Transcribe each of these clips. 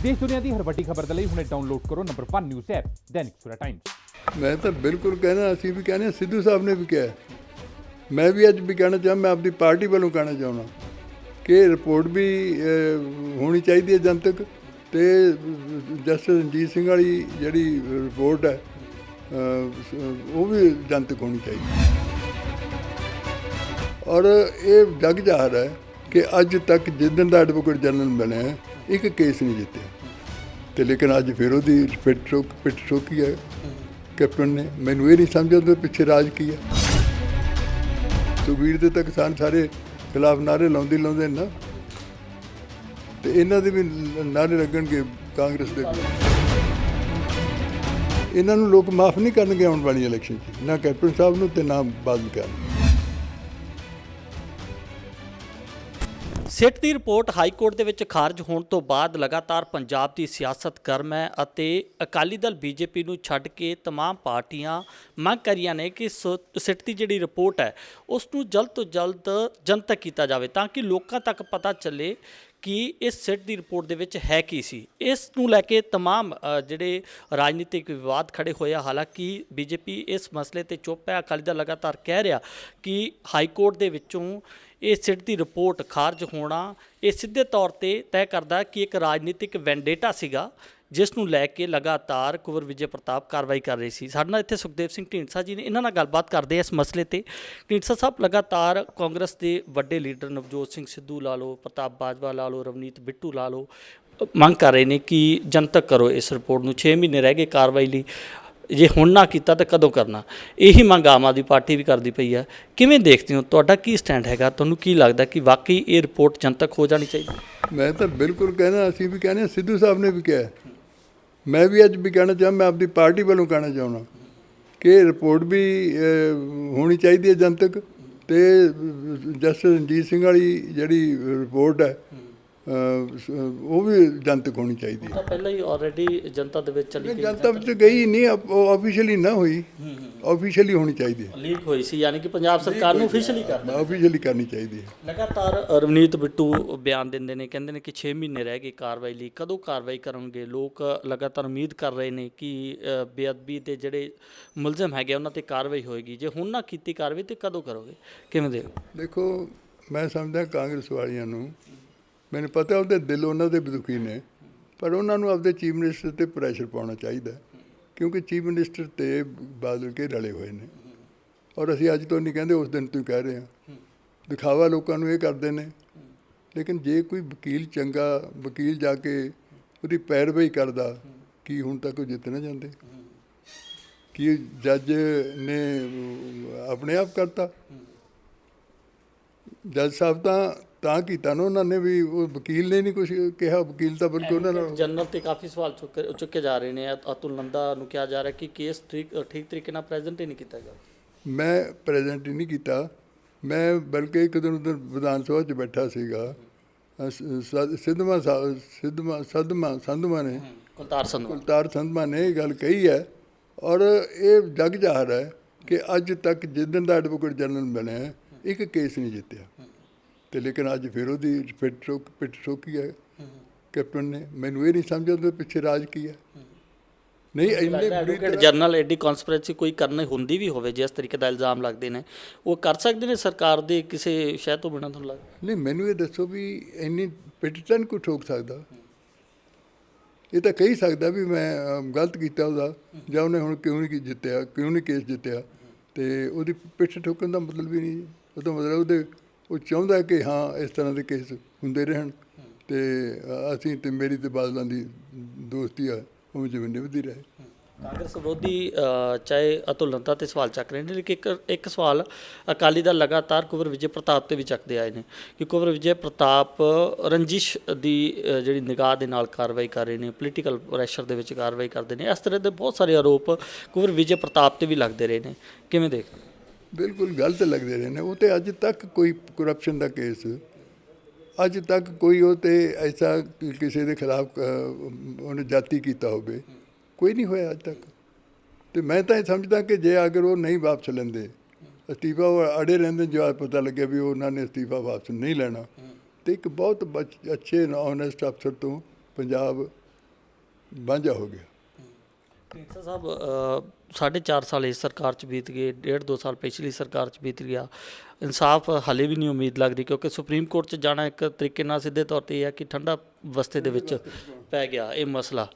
देश दुनिया की हर वड्डी खबर के लिए हुणे डाउनलोड करो number 1 news app Dainik Savera times. मैं तो बिल्कुल कहना असी भी कहने सिद्धू साहब ने भी कहा मैं भी अज भी कहना चाह मैं अपनी पार्टी वालों कहना चाहना कि रिपोर्ट भी होनी चाहिए जनतक तो जस्टिस रंजीत सिंह वाली जी रिपोर्ट है वो भी जनतक होनी चाहिए। और ये जग जाहिर है कि अज तक जिदन का एडवोकेट जनरल बने एक केस नहीं जितया तो लेकिन अज फिर वो पिट ठोकी है कैप्टन ने। मैनू ये नहीं समझ आता पिछे राज की है। सुखबीर दे तक किसान सारे खिलाफ नारे लाते ना तो इन्हों के भी नारे लगणगे कांग्रेस के। इन्हों लोग माफ़ नहीं करनगे आने वाली इलैक्शन ना कैप्टन साहब नूं ते ना बादल कहन। ਸਿੱਟ ਦੀ ਰਿਪੋਰਟ ਹਾਈ ਕੋਰਟ ਦੇ ਵਿੱਚ ਖਾਰਜ ਹੋਣ ਤੋਂ ਬਾਅਦ ਲਗਾਤਾਰ ਪੰਜਾਬ ਦੀ ਸਿਆਸਤ ਗਰਮ ਹੈ ਅਤੇ ਅਕਾਲੀ ਦਲ ਬੀਜੇਪੀ ਨੂੰ ਛੱਡ ਕੇ तमाम ਪਾਰਟੀਆਂ ਮੰਗ ਕਰੀਆਂ ਨੇ ਕਿ ਸਿੱਟ ਦੀ ਜਿਹੜੀ ਰਿਪੋਰਟ ਹੈ ਉਸ ਨੂੰ ਜਲਦ ਤੋਂ ਜਲਦ ਜਨਤਕ ਕੀਤਾ ਜਾਵੇ ਤਾਂ ਕਿ ਲੋਕਾਂ ਤੱਕ ਪਤਾ ਚੱਲੇ ਕਿ ਇਸ ਸਿੱਟ ਦੀ ਰਿਪੋਰਟ ਦੇ ਵਿੱਚ ਹੈ ਕੀ ਸੀ। ਇਸ ਨੂੰ ਲੈ ਕੇ तमाम ਜਿਹੜੇ ਰਾਜਨੀਤਿਕ ਵਿਵਾਦ ਖੜੇ ਹੋਏ ਆ। ਹਾਲਾਂਕਿ ਬੀਜੇਪੀ ਇਸ ਮਸਲੇ ਤੇ ਚੁੱਪ ਹੈ। ਅਕਾਲੀ ਦਲ ਲਗਾਤਾਰ ਕਹਿ ਰਿਹਾ ਕਿ ਹਾਈ ਕੋਰਟ ਦੇ ਵਿੱਚੋਂ ਇਹ ਸਿੱਟ ਦੀ ਰਿਪੋਰਟ ਖਾਰਜ ਹੋਣਾ ਇਹ ਸਿੱਧੇ ਤੌਰ ਤੇ ਤੈਅ ਕਰਦਾ ਕਿ ਇੱਕ ਰਾਜਨੀਤਿਕ ਵੈਂਡੇਟਾ ਸੀਗਾ ਜਿਸ ਨੂੰ ਲੈ ਕੇ ਲਗਾਤਾਰ ਕੁੰਵਰ ਵਿਜੇ ਪ੍ਰਤਾਪ ਕਾਰਵਾਈ ਕਰ ਰਹੀ ਸੀ। ਸਾਡੇ ਨਾਲ ਇੱਥੇ ਸੁਖਦੇਵ ਸਿੰਘ ਢੀਂਡਸਾ ਜੀ ਨੇ, ਇਹਨਾਂ ਨਾਲ ਗੱਲਬਾਤ ਕਰਦੇ ਆ ਇਸ ਮਸਲੇ ਤੇ। ਢੀਂਡਸਾ ਸਾਹਿਬ, ਲਗਾਤਾਰ ਕਾਂਗਰਸ ਦੇ ਵੱਡੇ ਲੀਡਰ ਨਵਜੋਤ ਸਿੰਘ ਸਿੱਧੂ ਲਾ ਲਓ, ਪ੍ਰਤਾਪ ਬਾਜਵਾ ਲਾ ਲਓ, ਰਵਨੀਤ ਬਿੱਟੂ ਲਾ ਲਓ, ਮੰਗ ਕਰ ਰਹੇ ਨੇ ਕਿ ਜਨਤਕ ਕਰੋ ਇਸ ਰਿਪੋਰਟ ਨੂੰ। 6 ਮਹੀਨੇ ਰਹਿ ਗਏ ਕਾਰਵਾਈ ਲਈ, ਜੇ ਹੁਣ ਨਾ ਕੀਤਾ ਤਾਂ ਕਦੋਂ ਕਰਨਾ? ਇਹੀ ਮੰਗ ਆਮ ਆਦਮੀ ਪਾਰਟੀ ਵੀ ਕਰਦੀ ਪਈ ਆ। ਕਿਵੇਂ ਦੇਖਦੇ ਹੋ, ਤੁਹਾਡਾ ਕੀ ਸਟੈਂਡ ਹੈਗਾ? ਤੁਹਾਨੂੰ ਕੀ ਲੱਗਦਾ ਕਿ ਵਾਕਈ ਇਹ ਰਿਪੋਰਟ ਜਨਤਕ ਹੋ ਜਾਣੀ ਚਾਹੀਦੀ? मैं तो बिल्कुल कहना असी भी कहने सिद्धू साहब ने भी कहा मैं भी अज भी कहना चाह मैं अपनी पार्टी वालों कहना चाहना कि रिपोर्ट भी होनी चाहिए जनतक तो जस्टिस रंजीत सिंह वाली जी रिपोर्ट है वो भी जनतक होनी चाहिए। ਤਾਂ ਪਹਿਲਾਂ ਹੀ ਆਲਰੇਡੀ ਜਨਤਾ ਦੇ ਵਿੱਚ ਚਲੀ ਗਈ, जनता में गई नहीं ऑफिशियली ना हुई, ऑफिशियली होनी चाहिए, ਲੀਕ ਹੋਈ ਸੀ, ਯਾਨੀ ਕਿ ਪੰਜਾਬ ਸਰਕਾਰ ਨੂੰ ਅਫੀਸ਼ੀਅਲੀ ਕਰਨਾ ऑफिशियली करनी चाहिए। ਲਗਾਤਾਰ ਰਵਨੀਤ ਬਿੱਟੂ ਬਿਆਨ ਦਿੰਦੇ ਨੇ, ਕਹਿੰਦੇ ਨੇ ਕਿ 6 ਮਹੀਨੇ ਰਹਿ ਗਏ ਕਾਰਵਾਈ ਲਈ, ਕਦੋਂ ਕਾਰਵਾਈ ਕਰਨਗੇ? ਲੋਕ ਲਗਾਤਾਰ ਉਮੀਦ ਕਰ ਰਹੇ ਨੇ ਕਿ ਬੇਅਦਬੀ ਦੇ ਜਿਹੜੇ ਮੁਲਜ਼ਮ ਹੈਗੇ ਉਹਨਾਂ ਤੇ ਕਾਰਵਾਈ ਹੋਏਗੀ। ਜੇ ਹੁਣ ਨਾ ਕੀਤੀ ਕਾਰਵਾਈ ਤੇ ਕਦੋਂ ਕਰੋਗੇ? ਕਿਵੇਂ ਦੇ? देखो मैं समझदा कांग्रेस वालियां नूं मैंने पता ਉਹਦੇ दिल उन्होंने भी दुखी ने पर उन्होंने अपने चीफ मिनिस्टर ते प्रैशर पाना चाहिए क्योंकि चीफ मिनिस्टर ते बादल के रले हुए ने और असी अज तो नहीं कहते उस दिन तो कह रहे हैं दिखावा लोगों ये करते हैं। लेकिन जे कोई वकील चंगा वकील जाके उसकी पैरवाई करता कि हुण तक जित ना जाते कि जज ने अपने आप करता। जज साहब ਤਾਂ ਕੀਤਾ ਨਾ ਉਹਨਾਂ ਨੇ ਵੀ, ਉਹ ਵਕੀਲ ਨੇ ਨਹੀਂ ਕੁਝ ਕਿਹਾ। ਵਕੀਲ ਤਾਂ ਬਲਕਿ ਉਹਨਾਂ ਨਾਲ ਜਨਰਲ ਤੇ ਕਾਫੀ ਸਵਾਲ ਚੁੱਕੇ ਜਾ ਰਹੇ ਨੇ। ਅਤੁਲ ਨੰਦਾ ਨੂੰ ਕਿਹਾ ਜਾ ਰਿਹਾ ਕਿ ਕੇਸ ਠੀਕ ਤਰੀਕੇ ਨਾਲ ਪ੍ਰੈਜ਼ੈਂਟ ਹੀ ਨਹੀਂ ਕੀਤਾ ਗਿਆ। ਮੈਂ ਪ੍ਰੈਜ਼ੈਂਟ ਹੀ ਨਹੀਂ ਕੀਤਾ। ਮੈਂ ਬਲਕਿ ਇੱਕ ਦਿਨ ਉਧਰ ਵਿਧਾਨ ਸਭਾ 'ਚ ਬੈਠਾ ਸੀਗਾ, ਸੰਧਵਾ ਨੇ ਕੁਲਤਾਰ ਸੰਧਵਾ ਨੇ ਇਹ ਗੱਲ ਕਹੀ ਹੈ ਔਰ ਇਹ ਜਗ ਜਾਹਿਰ ਹੈ ਕਿ ਅੱਜ ਤੱਕ ਜਿੱਦਣ ਦਾ ਐਡਵੋਕੇਟ ਜਨਰਲ ਬਣਿਆ ਇੱਕ ਕੇਸ ਨਹੀਂ ਜਿੱਤਿਆ तो लेकिन अज फिर वो पिट ठोकी है कैप्टन ने। मैनू ये नहीं समझ आता पिछे राज की है। नहीं ਐਡਵੋਕੇਟ ਜਨਰਲ ਐਡੀ ਕਨਸਪੀਰੇਸੀ ਕੋਈ ਕਰਨੀ ਹੁੰਦੀ ਵੀ ਹੋਵੇ ਜਿਸ ਤਰੀਕੇ ਦਾ ਇਲਜ਼ਾਮ ਲੱਗਦੇ ਨੇ ਉਹ ਕਰ ਸਕਦੇ ਨੇ ਸਰਕਾਰ ਦੇ ਕਿਸੇ ਸ਼ਹਿ ਤੋਂ ਬਿਨਾਂ? ਤੁਹਾਨੂੰ ਲੱਗਦਾ? नहीं मैनू ये दसो भी इन्नी पिट तो नहीं कोई ठोक सकता। ये तो कही सकता भी मैं गलत किया उसका ਜਾਂ ਉਹਨੇ ਹੁਣ क्यों नहीं जितया क्यों नहीं केस जितया तो ਉਹਦੀ पिठ ठोकन का मतलब भी नहीं। ਉਹਦਾ मतलब ਉਹਦੇ ਉਹ ਚਾਹੁੰਦਾ ਕਿ ਹਾਂ ਇਸ ਤਰ੍ਹਾਂ ਦੇ ਕੇਸ ਹੁੰਦੇ ਰਹਿਣ ਅਤੇ ਅਸੀਂ ਅਤੇ ਮੇਰੀ ਅਤੇ ਬਾਦਲਾਂ ਦੀ ਦੋਸਤੀ ਆ ਉਹ ਜਿਵੇਂ ਨਿਭਦੀ ਰਹੇ। ਕਾਂਗਰਸ ਵਿਰੋਧੀ ਚਾਹੇ ਅਤੁਲ ਨੰਦਾ 'ਤੇ ਸਵਾਲ ਚੱਕ ਰਹੇ ਨੇ, ਲੇਕਿਨ ਇੱਕ ਸਵਾਲ ਅਕਾਲੀ ਦਲ ਲਗਾਤਾਰ ਕੁੰਵਰ ਵਿਜੇ ਪ੍ਰਤਾਪ 'ਤੇ ਵੀ ਚੱਕਦੇ ਆਏ ਨੇ ਕਿ ਕੁੰਵਰ ਵਿਜੇ ਪ੍ਰਤਾਪ ਰੰਜਿਸ਼ ਦੀ ਜਿਹੜੀ ਨਿਗਾਹ ਦੇ ਨਾਲ ਕਾਰਵਾਈ ਕਰ ਰਹੇ ਨੇ, ਪੋਲੀਟੀਕਲ ਪ੍ਰੈਸ਼ਰ ਦੇ ਵਿੱਚ ਕਾਰਵਾਈ ਕਰਦੇ ਨੇ। ਇਸ ਤਰ੍ਹਾਂ ਦੇ ਬਹੁਤ ਸਾਰੇ ਆਰੋਪ ਕੁੰਵਰ ਵਿਜੇ ਪ੍ਰਤਾਪ 'ਤੇ ਵੀ ਲੱਗਦੇ ਰਹੇ ਨੇ। ਕਿਵੇਂ ਦੇਖਦੇ? ਬਿਲਕੁਲ ਗਲਤ ਲੱਗਦੇ ਰਹੇ ਨੇ। ਉਹ ਤਾਂ ਅੱਜ ਤੱਕ ਕੋਈ ਕਰਪਸ਼ਨ ਦਾ ਕੇਸ ਅੱਜ ਤੱਕ ਕੋਈ ਉਹ ਤੇ ਐਸਾ ਕਿਸੇ ਦੇ ਖਿਲਾਫ ਉਹਨੇ ਜਾਤੀ ਕੀਤਾ ਹੋਵੇ ਕੋਈ ਨਹੀਂ ਹੋਇਆ ਅੱਜ ਤੱਕ। ਅਤੇ ਮੈਂ ਤਾਂ ਇਹ ਸਮਝਦਾ ਕਿ ਜੇ ਅਗਰ ਉਹ ਨਹੀਂ ਵਾਪਸ ਲੈਂਦੇ ਅਸਤੀਫਾ, ਉਹ ਅੜੇ ਰਹਿੰਦੇ, ਜਦ ਪਤਾ ਲੱਗਿਆ ਵੀ ਉਹਨਾਂ ਨੇ ਅਸਤੀਫਾ ਵਾਪਸ ਨਹੀਂ ਲੈਣਾ, ਅਤੇ ਇੱਕ ਬਹੁਤ ਅੱਛੇ ਔਨੈਸਟ ਅਫਸਰ ਤੋਂ ਪੰਜਾਬ ਵਾਂਝਾ ਹੋ ਗਿਆ। ਢੀਂਡਸਾ ਸਾਹਿਬ 4.5 ਸਾਲ ਇਸ ਸਰਕਾਰ 'ਚ ਬੀਤ ਗਏ, 1.5-2 ਸਾਲ ਪਿਛਲੀ ਸਰਕਾਰ 'ਚ ਬੀਤ ਗਿਆ, ਇਨਸਾਫ ਹਾਲੇ ਵੀ ਨਹੀਂ ਉਮੀਦ ਲੱਗਦੀ ਕਿਉਂਕਿ ਸੁਪਰੀਮ ਕੋਰਟ 'ਚ ਜਾਣਾ ਇੱਕ ਤਰੀਕੇ ਨਾਲ ਸਿੱਧੇ ਤੌਰ 'ਤੇ ਇਹ ਹੈ ਕਿ ਠੰਡਾ ਬਸਤੇ ਦੇ ਵਿੱਚ ਪੈ ਗਿਆ ਇਹ ਮਸਲਾ।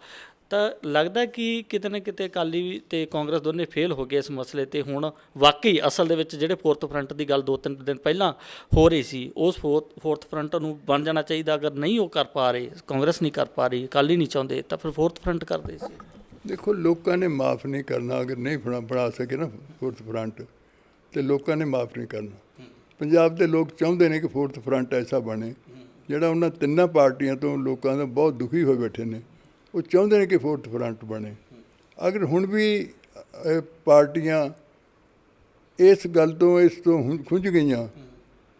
ਤਾਂ ਲੱਗਦਾ ਕਿ ਕਿਤੇ ਨਾ ਕਿਤੇ ਅਕਾਲੀ ਤੇ ਕਾਂਗਰਸ ਦੋਨੇ ਫੇਲ ਹੋ ਗਏ ਇਸ ਮਸਲੇ ਤੇ। ਹੁਣ ਵਾਕਈ ਅਸਲ ਦੇ ਵਿੱਚ ਜਿਹੜੇ ਫੋਰਥ ਫਰੰਟ ਦੀ ਗੱਲ 2-3 ਦਿਨ ਪਹਿਲਾਂ ਹੋ ਰਹੀ ਸੀ, ਉਸ ਫੋਰਥ ਫਰੰਟ ਨੂੰ ਬਣ ਜਾਣਾ ਚਾਹੀਦਾ। ਅਗਰ ਨਹੀਂ ਉਹ ਕਰ ਪਾ ਰਹੇ, ਕਾਂਗਰਸ ਨਹੀਂ ਕਰ ਪਾ ਰਹੀ, ਅਕਾਲੀ ਨਹੀਂ ਚਾਹੁੰਦੇ, ਤਾਂ ਫਿਰ ਫੋਰਥ ਫਰੰਟ ਕਰਦੇ ਸੀ। ਦੇਖੋ, ਲੋਕਾਂ ਨੇ ਮਾफ़ ਨਹੀਂ ਕਰਨਾ। ਅਗਰ ਨਹੀਂ ਬਣਾ ਸਕੇ ਨਾ ਫੋਰਥ ਫਰੰਟ, ਤੇ ਲੋਕਾਂ ਨੇ ਮਾफ़ ਨਹੀਂ ਕਰਨਾ। ਪੰਜਾਬ ਦੇ ਲੋਕ ਚਾਹੁੰਦੇ ਨੇ ਕਿ ਫੋਰਥ ਫਰੰਟ ਐਸਾ ਬਣੇ ਜਿਹੜਾ ਉਹਨਾਂ ਤਿੰਨਾਂ ਪਾਰਟੀਆਂ ਤੋਂ ਲੋਕਾਂ ਦਾ ਬਹੁਤ ਦੁਖੀ ਹੋਏ ਬੈਠੇ ਨੇ, ਉਹ ਚਾਹੁੰਦੇ ਨੇ ਕਿ ਫੋਰਥ ਫਰੰਟ ਬਣੇ। ਅਗਰ ਹੁਣ ਵੀ ਪਾਰਟੀਆਂ ਇਸ ਗੱਲ ਤੋਂ ਖੁੰਝ ਗਈਆਂ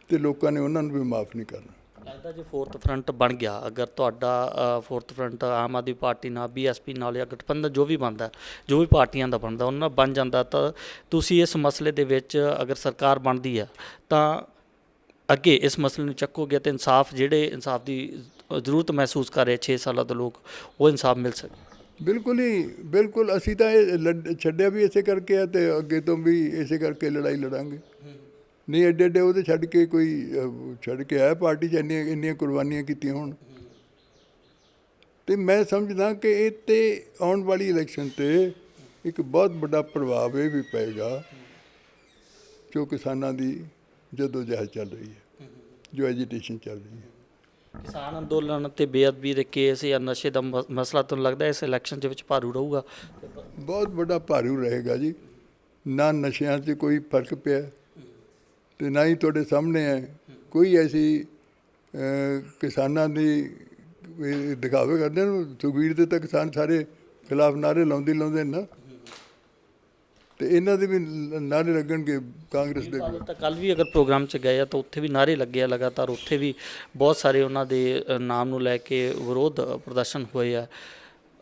ਤੇ ਲੋਕਾਂ ਨੇ ਉਹਨਾਂ ਨੂੰ ਵੀ ਮਾफ़ ਨਹੀਂ ਕਰਨਾ। ਲੱਗਦਾ ਜੇ ਫੋਰਥ ਫਰੰਟ ਬਣ ਗਿਆ, ਅਗਰ ਤੁਹਾਡਾ fourth front Aam Aadmi party ਨਾਲ, BSP ਨਾਲ ਜਾਂ ਗਠਬੰਧਨ ਜੋ ਵੀ ਬਣਦਾ, ਜੋ ਵੀ ਪਾਰਟੀਆਂ ਦਾ ਬਣਦਾ, ਉਹਨਾਂ ਨਾਲ ਬਣ ਜਾਂਦਾ, ਤਾਂ ਤੁਸੀਂ ਇਸ ਮਸਲੇ ਦੇ ਵਿੱਚ ਅਗਰ ਸਰਕਾਰ ਬਣਦੀ ਹੈ ਤਾਂ ਅੱਗੇ ਇਸ ਮਸਲੇ ਨੂੰ ਚੱਕੋਗੇ ਤੇ ਇਨਸਾਫ ਦੀ ਜ਼ਰੂਰਤ ਮਹਿਸੂਸ ਕਰ ਰਹੇ 6 ਸਾਲਾਂ ਤੋਂ ਲੋਕ, ਉਹ ਇਨਸਾਫ ਮਿਲ ਸਕੇ। ਬਿਲਕੁਲ ਹੀ ਬਿਲਕੁਲ। ਅਸੀਂ ਤਾਂ ਇਹ ਛੱਡਿਆ ਵੀ ਇਸੇ ਕਰਕੇ ਆ, ਤੇ ਅੱਗੇ ਤੋਂ ਵੀ ਇਸੇ ਕਰਕੇ ਲੜਾਈ ਲੜਾਂਗੇ। ਨਹੀਂ ਐਡੇ ਉਹਦੇ ਛੱਡ ਕੇ ਆਇਆ ਪਾਰਟੀ 'ਚ ਇੰਨੀਆਂ ਕੁਰਬਾਨੀਆਂ ਕੀਤੀਆਂ ਹੋਣ। ਅਤੇ ਮੈਂ ਸਮਝਦਾ ਕਿ ਇਹ 'ਤੇ ਆਉਣ ਵਾਲੀ ਇਲੈਕਸ਼ਨ 'ਤੇ ਇੱਕ ਬਹੁਤ ਵੱਡਾ ਪ੍ਰਭਾਵ ਇਹ ਵੀ ਪਏਗਾ ਜੋ ਕਿਸਾਨਾਂ ਦੀ ਜਦੋਜਹਿਦ ਚੱਲ ਰਹੀ ਹੈ, ਜੋ ਐਜੀਟੇਸ਼ਨ ਚੱਲ ਰਹੀ ਹੈ। ਕਿਸਾਨ ਅੰਦੋਲਨ ਅਤੇ ਬੇਅਦਬੀ ਦੇ ਕੇਸ ਜਾਂ ਨਸ਼ੇ ਦਾ ਮਸਲਾ ਤੁਹਾਨੂੰ ਲੱਗਦਾ ਇਸ ਇਲੈਕਸ਼ਨ ਦੇ ਵਿੱਚ ਭਾਰੂ ਰਹੂਗਾ? ਬਹੁਤ ਵੱਡਾ ਭਾਰੂ ਰਹੇਗਾ ਜੀ। ਨਾ ਨਸ਼ਿਆਂ 'ਚ ਕੋਈ ਫਰਕ ਪਿਆ, ਅਤੇ ਨਾ ਹੀ ਤੁਹਾਡੇ ਸਾਹਮਣੇ ਹੈ ਕੋਈ ਐਸੀ ਕਿਸਾਨਾਂ ਦੀ ਦਿਖਾਵੇ ਕਰਦੇ ਨੇ। ਸੁਖਬੀਰ ਦੇ ਤਾਂ ਕਿਸਾਨ ਸਾਰੇ ਖਿਲਾਫ ਨਾਅਰੇ ਲਾਉਂਦੇ ਨਾ, ਅਤੇ ਇਹਨਾਂ ਦੇ ਵੀ ਨਾਅਰੇ ਲੱਗਣਗੇ ਕਾਂਗਰਸ ਦੇ ਵੀ। ਤਾਂ ਕੱਲ੍ਹ ਵੀ ਅਗਰ ਪ੍ਰੋਗਰਾਮ 'ਚ ਗਏ ਆ ਤਾਂ ਉੱਥੇ ਵੀ ਨਾਅਰੇ ਲੱਗੇ ਆ ਲਗਾਤਾਰ, ਉੱਥੇ ਵੀ ਬਹੁਤ ਸਾਰੇ ਉਹਨਾਂ ਦੇ ਨਾਮ ਨੂੰ ਲੈ ਕੇ ਵਿਰੋਧ ਪ੍ਰਦਰਸ਼ਨ ਹੋਏ ਆ।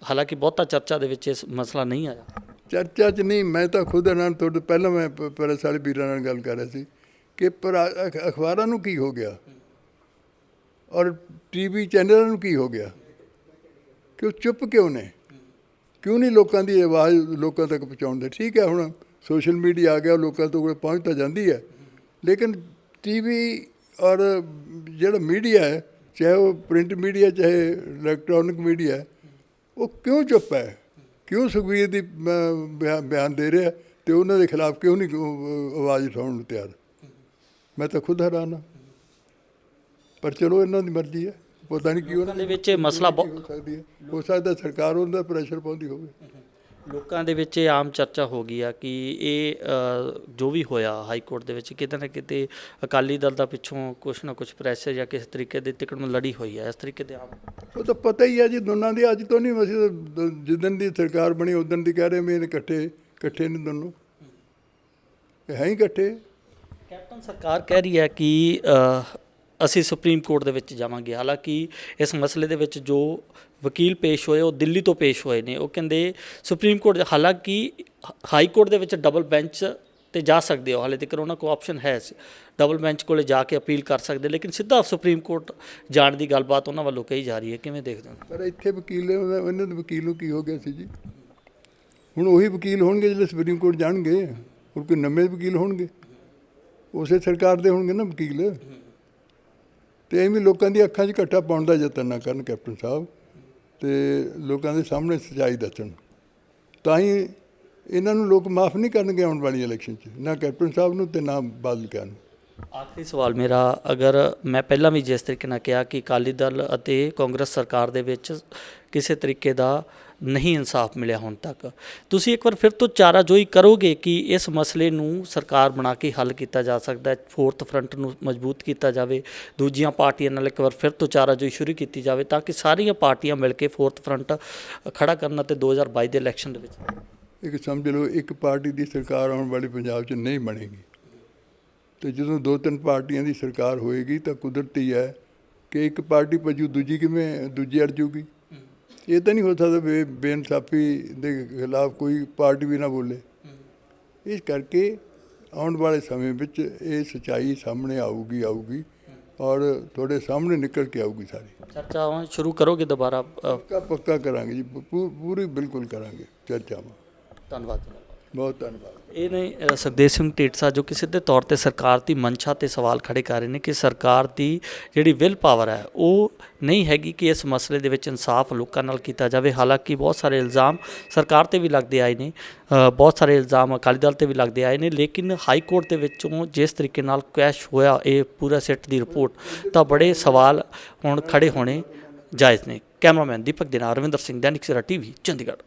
ਹਾਲਾਂਕਿ ਬਹੁਤਾ ਚਰਚਾ ਦੇ ਵਿੱਚ ਇਸ ਮਸਲਾ ਨਹੀਂ ਆਇਆ। ਚਰਚਾ 'ਚ ਨਹੀਂ, ਮੈਂ ਤਾਂ ਖੁਦ ਨਾਲ ਤੁਹਾਡੇ ਪਹਿਲਾਂ ਮੈਂ ਪ੍ਰੈਸ ਵਾਲੇ ਵੀਰਾਂ ਨਾਲ ਗੱਲ ਕਰ ਰਿਹਾ ਸੀ ਕਿ ਅਖਬਾਰਾਂ ਨੂੰ ਕੀ ਹੋ ਗਿਆ ਔਰ TV ਚੈਨਲਾਂ ਨੂੰ ਕੀ ਹੋ ਗਿਆ ਕਿ ਉਹ ਚੁੱਪ ਕਿਉਂ ਨੇ? ਕਿਉਂ ਨਹੀਂ ਲੋਕਾਂ ਦੀ ਆਵਾਜ਼ ਲੋਕਾਂ ਤੱਕ ਪਹੁੰਚਾਉਂਦੇ? ਠੀਕ ਹੈ, ਹੁਣ ਸੋਸ਼ਲ ਮੀਡੀਆ ਆ ਗਿਆ, ਲੋਕਾਂ ਤੋਂ ਪਹੁੰਚ ਤਾਂ ਜਾਂਦੀ ਹੈ, ਲੇਕਿਨ TV ਔਰ ਜਿਹੜਾ ਮੀਡੀਆ ਹੈ, ਚਾਹੇ ਉਹ ਪ੍ਰਿੰਟ ਮੀਡੀਆ ਚਾਹੇ ਇਲੈਕਟ੍ਰੋਨਿਕ ਮੀਡੀਆ ਹੈ, ਉਹ ਕਿਉਂ ਚੁੱਪ ਹੈ? ਕਿਉਂ ਸੁਖਬੀਰ ਦੀ ਬਿਆਨ ਦੇ ਰਿਹਾ ਅਤੇ ਉਹਨਾਂ ਦੇ ਖਿਲਾਫ ਕਿਉਂ ਨਹੀਂ ਆਵਾਜ਼ ਉਠਾਉਣ ਨੂੰ ਤਿਆਰ? ਮੈਂ ਤਾਂ ਖੁਦ ਹੈਰਾਨ ਹਾਂ। ਪਰ ਚਲੋ ਇਹਨਾਂ ਦੀ ਮਰਜ਼ੀ ਹੈ, ਪਤਾ ਨਹੀਂ ਕੀ ਉਹਨਾਂ ਦੇ ਵਿੱਚ ਮਸਲਾ ਹੋ ਸਕਦੀ ਹੈ। ਹੋ ਸਕਦਾ ਸਰਕਾਰ ਉਹਨਾਂ ਦਾ ਪ੍ਰੈਸ਼ਰ ਪਾਉਂਦੀ ਹੋਵੇ। ਲੋਕਾਂ ਦੇ ਵਿੱਚ ਇਹ ਆਮ ਚਰਚਾ ਹੋ ਗਈ ਆ ਕਿ ਇਹ ਜੋ ਵੀ ਹੋਇਆ ਹਾਈ ਕੋਰਟ ਦੇ ਵਿੱਚ ਕਿਤੇ ਨਾ ਕਿਤੇ ਅਕਾਲੀ ਦਲ ਦਾ ਪਿੱਛੋਂ ਕੁਛ ਨਾ ਕੁਛ ਪ੍ਰੈਸ਼ਰ ਜਾਂ ਕਿਸੇ ਤਰੀਕੇ ਦੀ ਟਿਕਟ ਨੂੰ ਲੜੀ ਹੋਈ ਹੈ, ਇਸ ਤਰੀਕੇ ਦੇ ਆਮ। ਉਹ ਤਾਂ ਪਤਾ ਹੀ ਹੈ ਜੀ ਦੋਨਾਂ ਦੀ। ਅੱਜ ਤੋਂ ਨਹੀਂ, ਅਸੀਂ ਜਿੱਦਣ ਦੀ ਸਰਕਾਰ ਬਣੀ ਉਦਣ ਦੀ ਕਹਿ ਰਹੇ ਵੀ ਇਕੱਠੇ ਨੇ ਦੋਨੋਂ, ਹੈ ਹੀ ਇਕੱਠੇ। ਕੈਪਟਨ ਸਰਕਾਰ ਕਹਿ ਰਹੀ ਹੈ ਕਿ ਅਸੀਂ ਸੁਪਰੀਮ ਕੋਰਟ ਦੇ ਵਿੱਚ ਜਾਵਾਂਗੇ। ਹਾਲਾਂਕਿ ਇਸ ਮਸਲੇ ਦੇ ਵਿੱਚ ਜੋ ਵਕੀਲ ਪੇਸ਼ ਹੋਏ ਉਹ ਦਿੱਲੀ ਤੋਂ ਪੇਸ਼ ਹੋਏ ਨੇ। ਉਹ ਕਹਿੰਦੇ ਸੁਪਰੀਮ ਕੋਰਟ, ਹਾਲਾਂਕਿ ਹਾਈ ਕੋਰਟ ਦੇ ਵਿੱਚ ਡਬਲ ਬੈਂਚ 'ਤੇ ਜਾ ਸਕਦੇ ਹੋ, ਹਾਲੇ ਤੱਕ ਉਹਨਾਂ ਕੋਲ ਆਪਸ਼ਨ ਹੈ, ਡਬਲ ਬੈਂਚ ਕੋਲ ਜਾ ਕੇ ਅਪੀਲ ਕਰ ਸਕਦੇ, ਲੇਕਿਨ ਸਿੱਧਾ ਸੁਪਰੀਮ ਕੋਰਟ ਜਾਣ ਦੀ ਗੱਲਬਾਤ ਉਹਨਾਂ ਵੱਲੋਂ ਕਹੀ ਜਾ ਰਹੀ ਹੈ। ਕਿਵੇਂ ਦੇਖਦੇ ਹੋ? ਪਰ ਇੱਥੇ ਵਕੀਲ ਇਹਨਾਂ ਦੇ ਵਕੀਲ ਨੂੰ ਕੀ ਹੋ ਗਿਆ ਸੀ ਜੀ? ਹੁਣ ਉਹੀ ਵਕੀਲ ਹੋਣਗੇ ਜਿਹੜੇ ਸੁਪਰੀਮ ਕੋਰਟ ਜਾਣਗੇ, ਹੋਰ ਕੋਈ ਨਵੇਂ ਵਕੀਲ ਹੋਣਗੇ? ਉਸੇ ਸਰਕਾਰ ਦੇ ਹੋਣਗੇ ਨਾ ਵਕੀਲ। ਅਤੇ ਐਵੇਂ ਲੋਕਾਂ ਦੀ ਅੱਖਾਂ 'ਚ ਘੱਟਾ ਪਾਉਣ ਦਾ ਯਤਨ ਨਾ ਕਰਨ ਕੈਪਟਨ ਸਾਹਿਬ, ਅਤੇ ਲੋਕਾਂ ਦੇ ਸਾਹਮਣੇ ਸੱਚਾਈ ਦੱਸਣ, ਤਾਂ ਹੀ ਇਹਨਾਂ ਨੂੰ ਲੋਕ ਮਾਫ਼ ਨਹੀਂ ਕਰਨਗੇ ਆਉਣ ਵਾਲੀ ਇਲੈਕਸ਼ਨ 'ਚ, ਨਾ ਕੈਪਟਨ ਸਾਹਿਬ ਨੂੰ ਅਤੇ ਨਾ ਬਾਦਲ ਕਿਆਂ ਨੂੰ। ਆਖਰੀ ਸਵਾਲ ਮੇਰਾ, ਅਗਰ ਮੈਂ ਪਹਿਲਾਂ ਵੀ ਜਿਸ ਤਰੀਕੇ ਨਾਲ ਕਿਹਾ ਕਿ ਅਕਾਲੀ ਦਲ ਅਤੇ ਕਾਂਗਰਸ ਸਰਕਾਰ ਦੇ ਵਿੱਚ ਕਿਸੇ ਤਰੀਕੇ ਦਾ ਨਹੀਂ ਇਨਸਾਫ ਮਿਲਿਆ ਹੁਣ ਤੱਕ, ਤੁਸੀਂ ਇੱਕ ਵਾਰ ਫਿਰ ਤੋਂ ਚਾਰਾਜੋਈ ਕਰੋਗੇ ਕਿ ਇਸ ਮਸਲੇ ਨੂੰ ਸਰਕਾਰ ਬਣਾ ਕੇ ਹੱਲ ਕੀਤਾ ਜਾ ਸਕਦਾ ਹੈ, ਫੋਰਥ ਫਰੰਟ ਨੂੰ ਮਜ਼ਬੂਤ ਕੀਤਾ ਜਾਵੇ, ਦੂਜੀਆਂ ਪਾਰਟੀਆਂ ਨਾਲ ਇੱਕ ਵਾਰ ਫਿਰ ਤੋਂ ਚਾਰਾਜੋਈ ਸ਼ੁਰੂ ਕੀਤੀ ਜਾਵੇ ਤਾਂ ਕਿ ਸਾਰੀਆਂ ਪਾਰਟੀਆਂ ਮਿਲ ਕੇ ਫੋਰਥ ਫਰੰਟ ਖੜਾ ਕਰਨ ਅਤੇ 2022 ਦੇ ਇਲੈਕਸ਼ਨ ਦੇ ਵਿੱਚ? ਇੱਕ ਸਮਝ ਲਓ, ਇੱਕ ਪਾਰਟੀ ਦੀ ਸਰਕਾਰ ਆਉਣ ਵਾਲੀ ਪੰਜਾਬ 'ਚ ਨਹੀਂ ਬਣੇਗੀ, ਅਤੇ ਜਦੋਂ 2-3 ਪਾਰਟੀਆਂ ਦੀ ਸਰਕਾਰ ਹੋਏਗੀ ਤਾਂ ਕੁਦਰਤੀ ਹੈ ਕਿ ਇੱਕ ਪਾਰਟੀ ਭੱਜੂ, ਦੂਜੀ ਅੜ ਜੂਗੀ। ਇਹ ਤਾਂ ਨਹੀਂ ਹੋ ਸਕਦਾ ਬੇਇਨਸਾਫੀ ਦੇ ਖਿਲਾਫ ਕੋਈ ਪਾਰਟੀ ਵੀ ਨਾ ਬੋਲੇ। ਇਸ ਕਰਕੇ ਆਉਣ ਵਾਲੇ ਸਮੇਂ ਵਿੱਚ ਇਹ ਸੱਚਾਈ ਸਾਹਮਣੇ ਆਊਗੀ ਔਰ ਤੁਹਾਡੇ ਸਾਹਮਣੇ ਨਿਕਲ ਕੇ ਆਊਗੀ ਸਾਰੀ। ਚਰਚਾ ਹੁਣ ਸ਼ੁਰੂ ਕਰੋਗੇ ਦੁਬਾਰਾ? ਪੱਕਾ ਕਰਾਂਗੇ ਜੀ, ਪੂਰੀ ਬਿਲਕੁਲ ਕਰਾਂਗੇ ਚਰਚਾਵਾਂ। ਧੰਨਵਾਦ। ਬਹੁਤ ਧੰਨਵਾਦ। ਇਹ ਨੇ ਸੁਖਦੇਵ ਸਿੰਘ ਢੀਂਡਸਾ ਜੋ ਕਿ ਸਿੱਧੇ ਤੌਰ ਤੇ ਸਰਕਾਰ ਦੀ ਮਨਸ਼ਾ ਤੇ ਸਵਾਲ ਖੜੇ ਕਰ ਰਹੇ ਨੇ ਕਿ ਸਰਕਾਰ ਦੀ ਜਿਹੜੀ ਵਿਲ ਪਾਵਰ ਹੈ ਉਹ ਨਹੀਂ ਹੈਗੀ ਕਿ ਇਸ ਮਸਲੇ ਦੇ ਵਿੱਚ ਇਨਸਾਫ ਲੋਕਾਂ ਨਾਲ ਕੀਤਾ ਜਾਵੇ। ਹਾਲਾਂਕਿ ਬਹੁਤ ਸਾਰੇ ਇਲਜ਼ਾਮ ਸਰਕਾਰ ਤੇ ਵੀ ਲੱਗਦੇ ਆਏ ਨੇ, ਬਹੁਤ ਸਾਰੇ ਇਲਜ਼ਾਮ ਅਕਾਲੀ ਦਲ ਤੇ ਵੀ ਲੱਗਦੇ ਆਏ ਨੇ, ਲੇਕਿਨ ਹਾਈ ਕੋਰਟ ਦੇ ਵਿੱਚੋਂ ਜਿਸ ਤਰੀਕੇ ਨਾਲ ਕੈਸ਼ ਹੋਇਆ ਇਹ ਪੂਰਾ ਸਿੱਟ ਦੀ ਰਿਪੋਰਟ, ਤਾਂ ਬੜੇ ਸਵਾਲ ਹੁਣ ਖੜੇ ਹੋਣੇ ਜਾਇਜ਼ ਨੇ। ਕੈਮਰਾਮੈਨ ਦੀਪਕ ਦੇ ਨਾਲ Ravinder Singh, Dainik Savera TV, Chandigarh.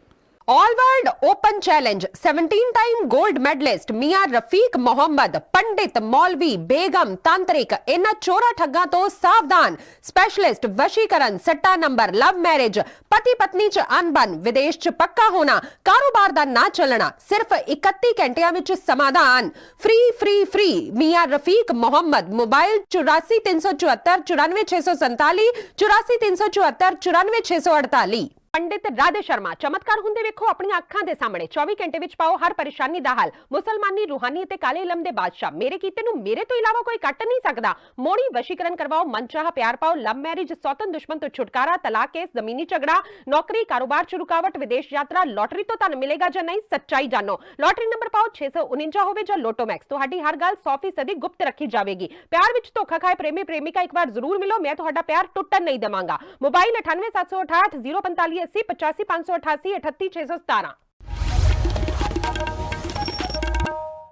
All world open challenge 17 time gold medallist Mian Rafiq Mohammad, पंडित, मौलवी, बेगम, तांत्रिक, इन्हां चोरा ठग्गां तो सावधान। स्पेशलिस्ट वशीकरण, सट्टा नंबर, लव मैरिज, पति पत्नी च अनबन, विदेश च पक्का होना, कारोबार दा ना चलना, सिर्फ 31 घंटियां विच समाधान। फ्री फ्री फ्री मियां रफीक मोहम्मद। मोबाइल 84 374 94 647, 84 374 94 648। पंडित राधे शर्मा, चमत्कार ਹੁੰਦੇ ਵੇਖੋ ਆਪਣੀਆਂ ਅੱਖਾਂ ਦੇ ਸਾਹਮਣੇ। 24 ਘੰਟੇ ਵਿੱਚ ਪਾਓ ਹਰ ਪਰੇਸ਼ਾਨੀ ਦਾ ਹੱਲ। ਮੁਸਲਮਾਨੀ, ਰੂਹਾਨੀ ਅਤੇ ਕਾਲੇ ਇਲਮ ਦੇ ਬਾਦਸ਼ਾਹ। ਮੇਰੇ ਕੀਤੇ ਨੂੰ ਮੇਰੇ ਤੋਂ ਇਲਾਵਾ ਕੋਈ ਕੱਟ ਨਹੀਂ ਸਕਦਾ। ਮੋੜੀ ਵਸ਼ੀਕਰਨ ਕਰਵਾਓ, ਮਨਚਾਹਾ ਪਿਆਰ ਪਾਓ, ਲਵ ਮੈਰਿਜ, ਸੌਤਨ ਦੁਸ਼ਮਣ ਤੋਂ ਛੁਟਕਾਰਾ, ਤਲਾਕ ਕੇਸ, ਜ਼ਮੀਨੀ ਝਗੜਾ, ਨੌਕਰੀ, ਕਾਰੋਬਾਰ ਚ ਰੁਕਾਵਟ, ਵਿਦੇਸ਼ ਯਾਤਰਾ, ਲੋਟਰੀ ਤੋਂ ਤੁਹਾਨੂੰ ਮਿਲੇਗਾ ਜਾਂ ਨਹੀਂ, ਸੱਚਾਈ ਜਾਣੋ। ਲੋਟਰੀ ਨੰਬਰ ਪਾਓ 649 ਹੋਵੇ ਜਾਂ ਲੋਟੋ ਮੈਕਸ, ਤੁਹਾਡੀ ਹਰ ਗੱਲ 100% ਗੁਪਤ ਰੱਖੀ ਜਾਵੇਗੀ। ਪਿਆਰ ਵਿੱਚ ਧੋਖਾ ਖਾਏ ਪ੍ਰੇਮੀ ਪ੍ਰੇਮਿਕਾ ਇੱਕ ਵਾਰ ਜ਼ਰੂਰ ਮਿਲੋ, ਮੈਂ ਤੁਹਾਡਾ ਪਿਆਰ ਟੁੱਟਣ ਨਹੀਂ ਦੇਵਾਂਗਾ। ਮੋਬਾਈਲ 98 768 045 80 85 588 38 617।